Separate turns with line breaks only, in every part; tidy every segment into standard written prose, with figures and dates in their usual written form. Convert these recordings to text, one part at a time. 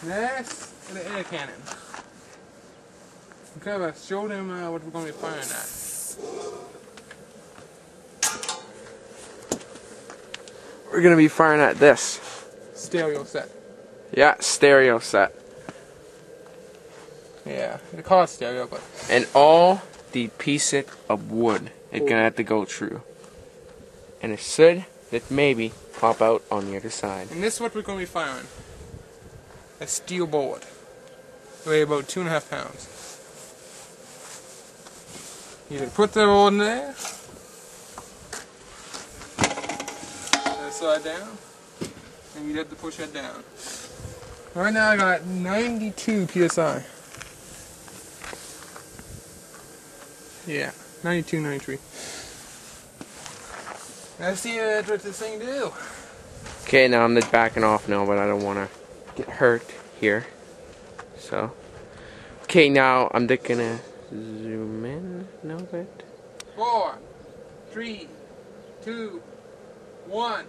Next, the air cannon. Okay, let's show them what we're going to be firing at.
We're gonna be firing at this.
Stereo set.
Yeah, stereo set.
Yeah, they call it stereo, but...
And all the pieces of wood it's gonna have to go through. And it should that maybe pop out on the other side.
And this is what we're going to be firing. A steel board. Weigh about 2.5 pounds. You can put the board in there. Slide down. And you have to push that down. Right now I got 92 psi. Yeah, 92, 93. Let's see what this thing do.
Okay, now I'm just backing off now, but I don't want to get hurt here. So, okay, now I'm just gonna zoom in a little bit.
4, 3, 2, 1.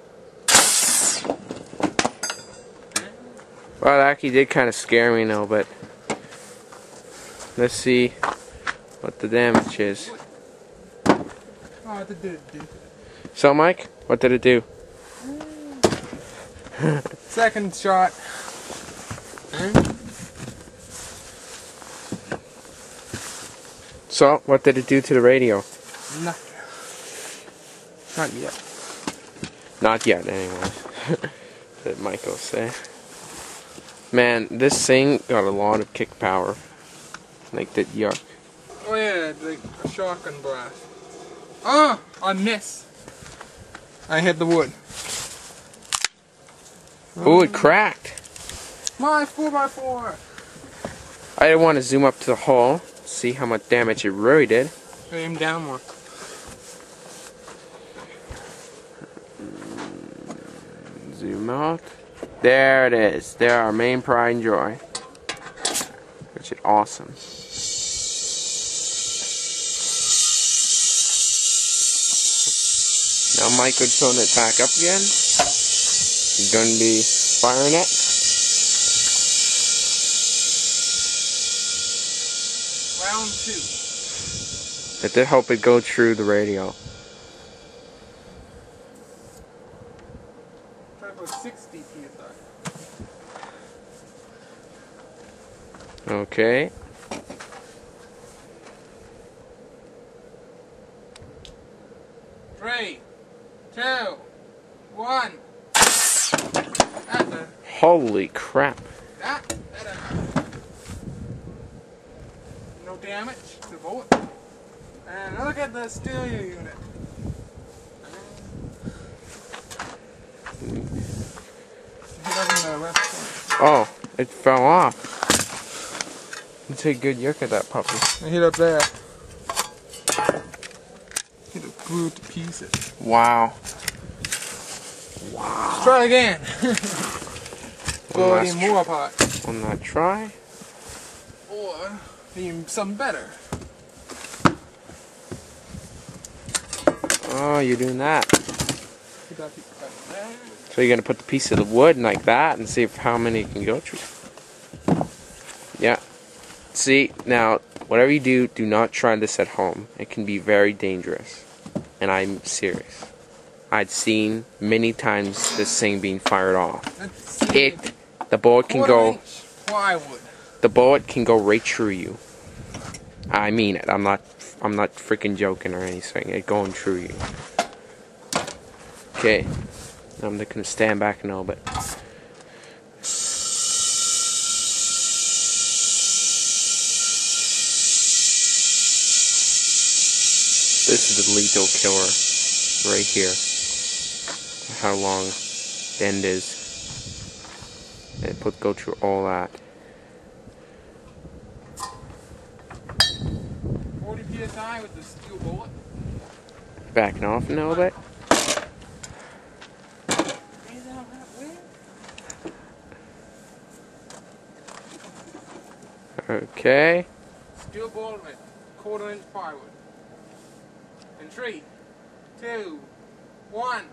Well, that actually did kind of scare me now, but let's see what the damage is.
Oh, it did.
So, Mike, what did it do?
Second shot.
So, what did it do to the radio?
Nothing. Not yet.
Not yet, anyway. Did Michael say? Man, this thing got a lot of kick power. Like that yuck.
Oh yeah, like a shotgun blast. Oh, I missed. I hit the wood.
Oh, it cracked.
My 4x4.
I didn't want to zoom up to the hole, see how much damage it really did.
Aim down more.
Zoom out. There it is. There, our main pride and joy. Which is awesome. Now Mike would tone it back up again. He's going to be firing it.
Round 2.
But to help it go through the radio.
Try about 60 psi.
Okay.
Three, 2, 1.
Holy crap.
No damage to the bullet. And look at the stereo unit.
Oh, it fell off. Let's take a good look at that puppy.
I hit up there. Hit it blew to pieces.
Wow.
Let's try again. Blow it even more apart.
One last try.
Or even something better.
Oh, you're doing that. So you're gonna put the piece of the wood like that and see if how many you can go through. Yeah. See, now, whatever you do, do not try this at home. It can be very dangerous. And I'm serious. I've seen many times this thing being fired off. The bullet can go. The bullet can go right through you. I mean it. I'm not freaking joking or anything. It's going through you. Okay. I'm just gonna stand back a little bit. This is the lethal killer right here. How long the end is. And go through all that.
40 psi with the steel bullet.
Backing off a little bit. Okay.
Steel bullet with 1/4 inch plywood. In 3, 2, 1.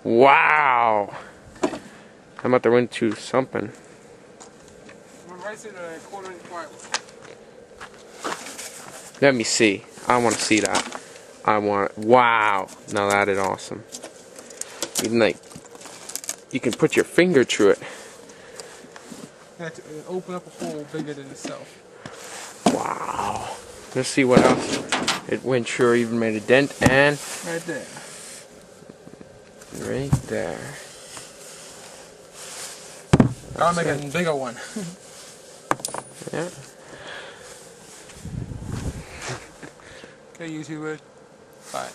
Wow. I'm about to run to something.
Right to the quarter-inch plywood.
Let me see. I want to see that. Wow. Now that is awesome. You can put your finger through it.
You have to open up a hole bigger than itself.
Wow. Let's see what else it went through. Even made a dent and
right there.
Right there.
I'll make a bigger one.
Yeah.
Okay, YouTuber. Bye.